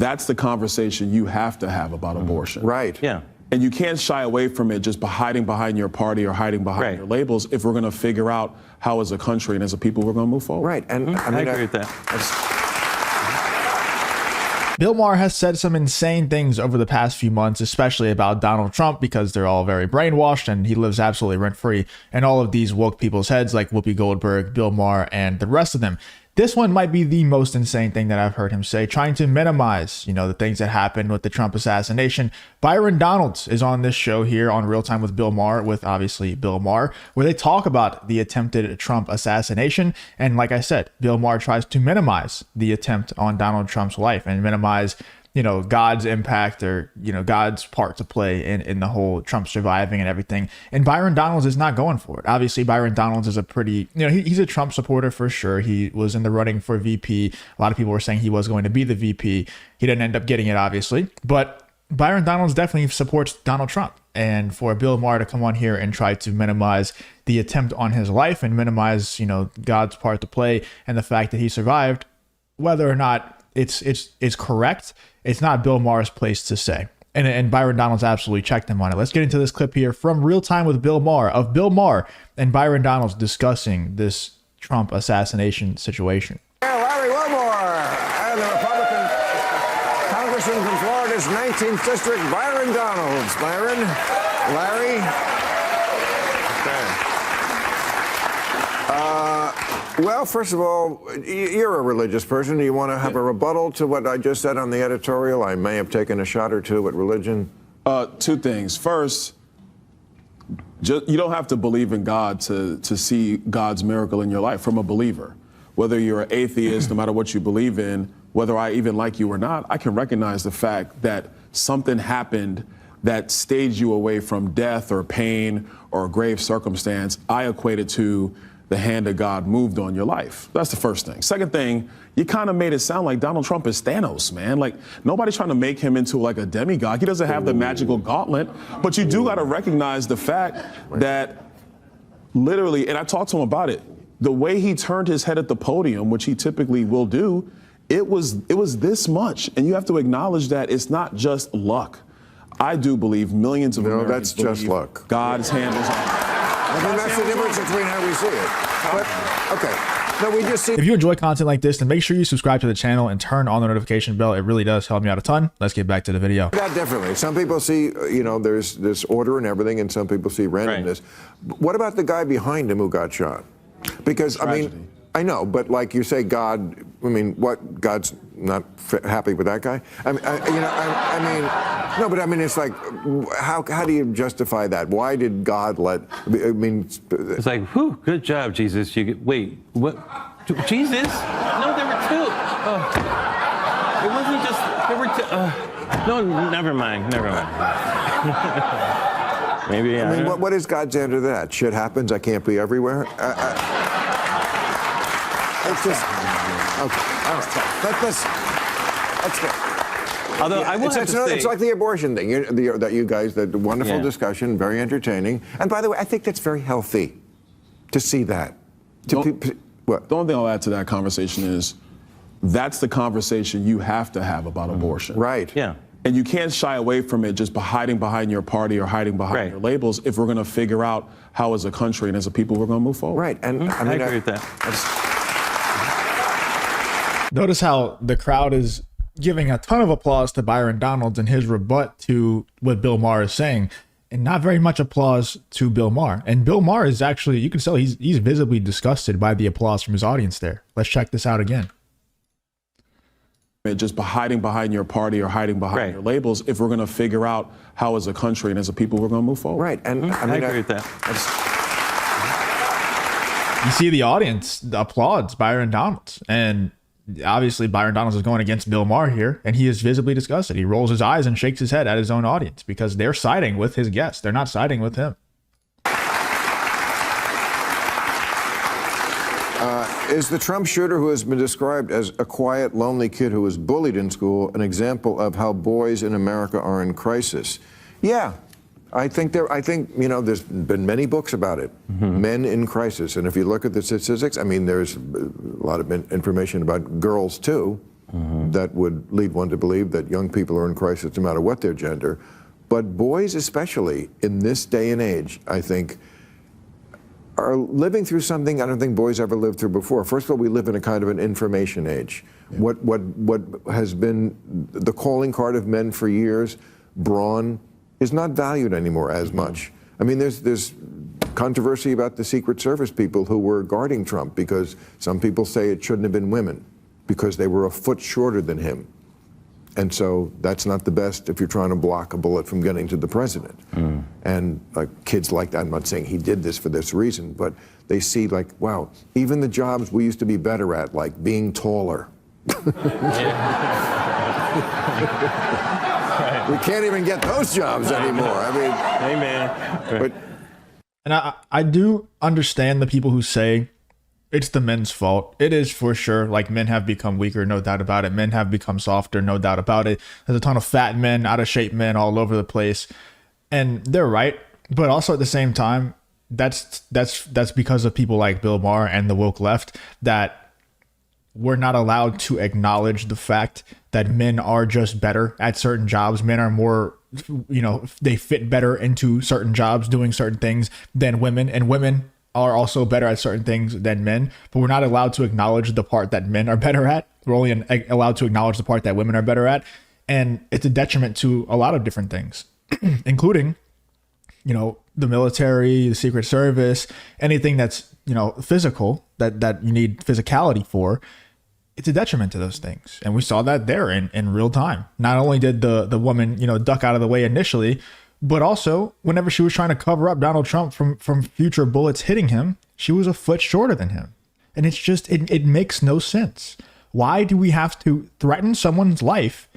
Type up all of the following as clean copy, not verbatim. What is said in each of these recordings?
That's the conversation you have to have about abortion. Right. Yeah. And you can't shy away from it just by hiding behind your party or hiding behind your labels if we're going to figure out how as a country and as a people we're going to move forward. Right. And I agree with that. Bill Maher has said some insane things over the past few months, especially about Donald Trump, because they're all very brainwashed and he lives absolutely rent-free in all of these woke people's heads like Whoopi Goldberg, Bill Maher, and the rest of them. This one might be the most insane thing that I've heard him say, trying to minimize, the things that happened with the Trump assassination. Byron Donalds is on this show here on Real Time with Bill Maher, with obviously Bill Maher, where they talk about the attempted Trump assassination. And like I said, Bill Maher tries to minimize the attempt on Donald Trump's life and minimize God's impact or, God's part to play in the whole Trump surviving and everything. And Byron Donalds is not going for it. Obviously, Byron Donalds is a pretty, he's a Trump supporter for sure. He was in the running for VP. A lot of people were saying he was going to be the VP. He didn't end up getting it, obviously. But Byron Donalds definitely supports Donald Trump. And for Bill Maher to come on here and try to minimize the attempt on his life and minimize, God's part to play and the fact that he survived, whether or not it's correct, it's not Bill Maher's place to say. And Byron Donalds absolutely checked him on it. Let's get into this clip here from Real Time with Bill Maher of Bill Maher and Byron Donalds discussing this Trump assassination situation. Larry Wilmore and the Republican Congressman from Florida's 19th District, Byron Donalds. Byron, Larry. Well, first of all, you're a religious person. Do you want to have a rebuttal to what I just said on the editorial? I may have taken a shot or two at religion. Two things. First, you don't have to believe in God to see God's miracle in your life from a believer. Whether you're an atheist, no matter what you believe in, whether I even like you or not, I can recognize the fact that something happened that stayed you away from death or pain or a grave circumstance. I equate it to the hand of God moved on your life. That's the first thing. Second thing, you kind of made it sound like Donald Trump is Thanos, man. Like, nobody's trying to make him into like a demigod. He doesn't have the magical gauntlet, but you do got to recognize the fact that literally, and I talked to him about it, the way he turned his head at the podium, which he typically will do, it was this much. And you have to acknowledge that it's not just luck. I do believe millions of Americans that's just luck. God's hand is on it. I think that's the difference between how we see it. But, okay. No, we just see. If you enjoy content like this, then make sure you subscribe to the channel and turn on the notification bell. It really does help me out a ton. Let's get back to the video. That differently. Some people see, there's this order and everything, and some people see randomness. Right. What about the guy behind him who got shot? Because, Tragedy. I know, but like you say, God, what? God's not happy with that guy? No, but it's like, how do you justify that? Why did God let, It's like, whew, good job, Jesus. Wait, what? Jesus? No, there were two. It wasn't just, there were two. No, never mind. Maybe, what is God's answer to that? Shit happens, I can't be everywhere? It's just, okay, all right. Let's go. Although I will have to say, it's like the abortion thing that you guys, the wonderful discussion, very entertaining. And by the way, I think that's very healthy to see that. What? The only thing I'll add to that conversation is that's the conversation you have to have about abortion. Right. Yeah. And you can't shy away from it just by hiding behind your party or hiding behind your labels if we're going to figure out how as a country and as a people we're going to move forward. Right. And I agree with that. Notice how the crowd is giving a ton of applause to Byron Donalds and his rebut to what Bill Maher is saying, and not very much applause to Bill Maher. And Bill Maher is actually, you can tell he's visibly disgusted by the applause from his audience there. Let's check this out again. Just by hiding behind your party or hiding behind your labels if we're going to figure out how as a country and as a people we're going to move forward. Right. And I agree with that. You see the audience applauds Byron Donalds, and obviously Byron Donalds is going against Bill Maher here, and he is visibly disgusted. He rolls his eyes and shakes his head at his own audience because they're siding with his guests. They're not siding with him. Is the Trump shooter, who has been described as a quiet, lonely kid who was bullied in school, an example of how boys in America are in crisis? Yeah. I think there's been many books about it, men in crisis. And if you look at the statistics, there's a lot of information about girls too. that would lead one to believe that young people are in crisis no matter what their gender. But boys especially, in this day and age, I think, are living through something I don't think boys ever lived through before. First of all, we live in a kind of an information age. Yeah. What has been the calling card of men for years, brawn, is not valued anymore as much. I mean, there's controversy about the Secret Service people who were guarding Trump, because some people say it shouldn't have been women because they were a foot shorter than him. And so that's not the best if you're trying to block a bullet from getting to the president. And kids like that, I'm not saying he did this for this reason, but they see like, wow, even the jobs we used to be better at, like being taller. We can't even get those jobs anymore. I mean, Amen. But, and I do understand the people who say it's the men's fault. It is for sure. Like, men have become weaker, no doubt about it. Men have become softer, no doubt about it. There's a ton of fat men, out of shape men all over the place. And they're right. But also at the same time, that's because of people like Bill Maher and the woke left, that we're not allowed to acknowledge the fact that men are just better at certain jobs. Men are more, they fit better into certain jobs, doing certain things than women. And women are also better at certain things than men, but we're not allowed to acknowledge the part that men are better at. We're only allowed to acknowledge the part that women are better at. And it's a detriment to a lot of different things, including, the military, the Secret Service, anything that's, physical, that you need physicality for. It's a detriment to those things. And we saw that there in real time. Not only did the woman, duck out of the way initially, but also, whenever she was trying to cover up Donald Trump from future bullets hitting him, she was a foot shorter than him. And it's just, it makes no sense. Why do we have to threaten someone's life,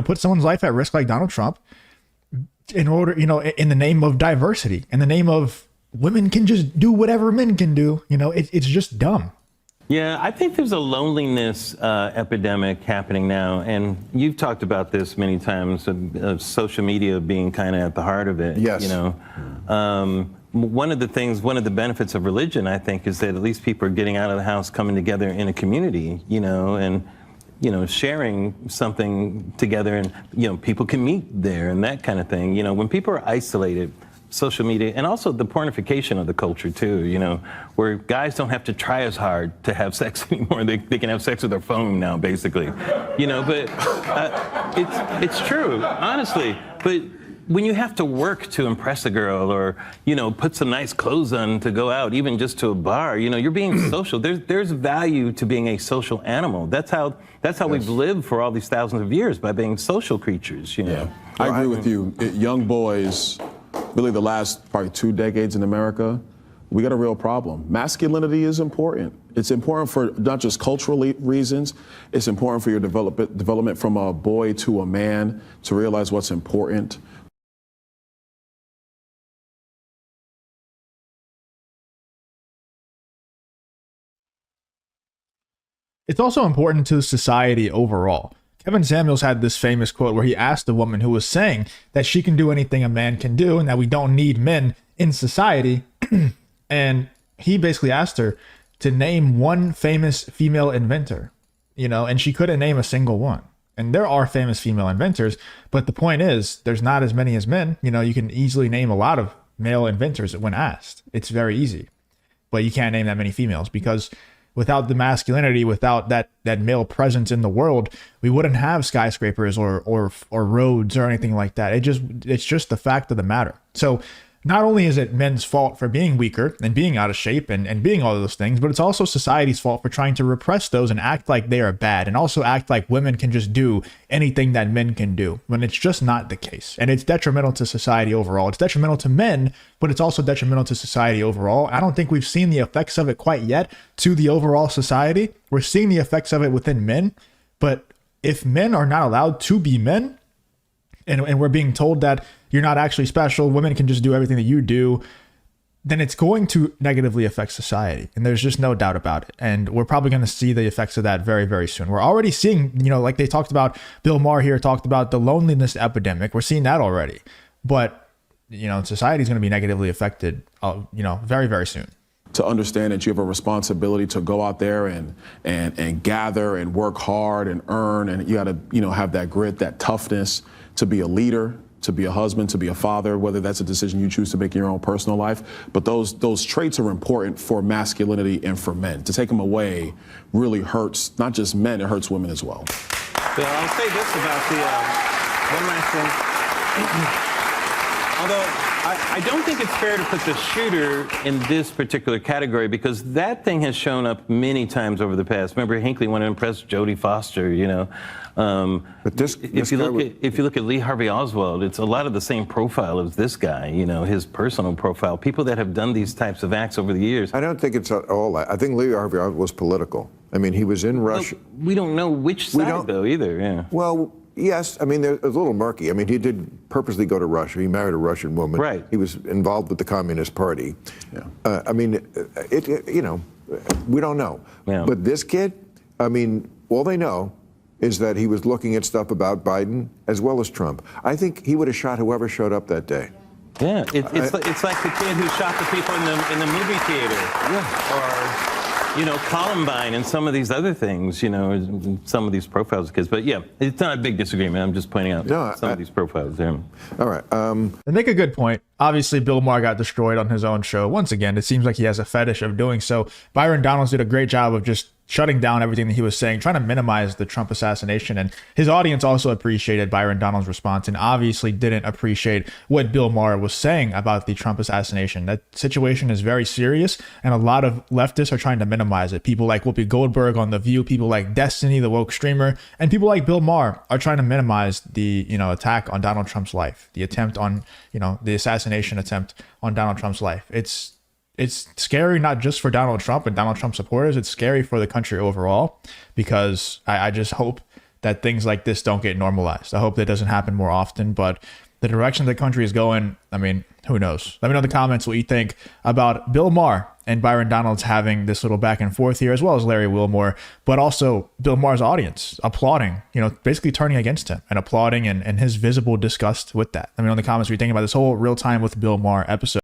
put someone's life at risk like Donald Trump in order, in the name of diversity, in the name of women can just do whatever men can do? It's just dumb. Yeah, I think there's a loneliness epidemic happening now, and you've talked about this many times, social media being kind of at the heart of it. Yes. One of the benefits of religion, I think, is that at least people are getting out of the house, coming together in a community, and sharing something together, and people can meet there and that kind of thing. When people are isolated, social media, and also the pornification of the culture too, where guys don't have to try as hard to have sex anymore. They can have sex with their phone now, basically. But it's true, honestly. But when you have to work to impress a girl, or put some nice clothes on to go out, even just to a bar, you're being social. There's value to being a social animal. That's how we've lived for all these thousands of years, by being social creatures. Yeah, I agree with you. Young boys, really the last probably 2 decades in America, we got a real problem. Masculinity is important. It's important for not just cultural reasons. It's important for your development from a boy to a man, to realize what's important. It's also important to society overall. Kevin Samuels had this famous quote where he asked a woman who was saying that she can do anything a man can do and that we don't need men in society. And he basically asked her to name one famous female inventor, and she couldn't name a single one. And there are famous female inventors, but the point is there's not as many as men. You can easily name a lot of male inventors when asked. It's very easy, but you can't name that many females, because without the masculinity, without that male presence in the world, we wouldn't have skyscrapers or roads or anything like that. It's just the fact of the matter. So not only is it men's fault for being weaker and being out of shape and being all of those things, but it's also society's fault for trying to repress those and act like they are bad, and also act like women can just do anything that men can do, when it's just not the case. And it's detrimental to society overall. It's detrimental to men, but it's also detrimental to society overall. I don't think we've seen the effects of it quite yet to the overall society. We're seeing the effects of it within men, but if men are not allowed to be men, and we're being told that you're not actually special, women can just do everything that you do, then it's going to negatively affect society. And there's just no doubt about it. And we're probably going to see the effects of that very, very soon. We're already seeing, like they talked about, Bill Maher here talked about the loneliness epidemic. We're seeing that already. But, society is going to be negatively affected, very, very soon. to understand that you have a responsibility to go out there and gather and work hard and earn, and you got to have that grit, that toughness to be a leader, to be a husband, to be a father, whether that's a decision you choose to make in your own personal life. But those traits are important for masculinity and for men. To take them away really hurts not just men, it hurts women as well. So I'll say this about the one last thing. Although I don't think it's fair to put the shooter in this particular category, because that thing has shown up many times over the past. Remember, Hinckley wanted to impress Jodie Foster, But if you look at Lee Harvey Oswald, it's a lot of the same profile as this guy, his personal profile. People that have done these types of acts over the years. I don't think it's all that. I think Lee Harvey Oswald was political. I mean, he was in Russia. Well, we don't know which side, though, either. Yeah. Well, yes. I mean, it's a little murky. I mean, he did purposely go to Russia. He married a Russian woman. Right. He was involved with the Communist Party. Yeah. I mean, we don't know. Yeah. But this kid, I mean, all they know is that he was looking at stuff about Biden as well as Trump. I think he would have shot whoever showed up that day. Yeah, it's like the kid who shot the people in the movie theater. Yeah. Or, Columbine and some of these other things, some of these profiles of kids. But yeah, it's not a big disagreement. I'm just pointing out some of these profiles there. All right. They make a good point. Obviously, Bill Maher got destroyed on his own show. Once again, it seems like he has a fetish of doing so. Byron Donalds did a great job of just shutting down everything that he was saying, trying to minimize the Trump assassination. And his audience also appreciated Byron Donalds' response and obviously didn't appreciate what Bill Maher was saying about the Trump assassination. That situation is very serious, and a lot of leftists are trying to minimize it. People like Whoopi Goldberg on The View, people like Destiny, the woke streamer, and people like Bill Maher are trying to minimize the attack on Donald Trump's life, the attempt on the assassination attempt on Donald Trump's life. It's scary, not just for Donald Trump and Donald Trump supporters. It's scary for the country overall, because I just hope that things like this don't get normalized. I hope that doesn't happen more often. But the direction the country is going, I mean, who knows? Let me know in the comments what you think about Bill Maher and Byron Donalds having this little back and forth here, as well as Larry Wilmore, but also Bill Maher's audience applauding, basically turning against him and applauding and his visible disgust with that. Let me know in the comments what you think about this whole Real Time with Bill Maher episode.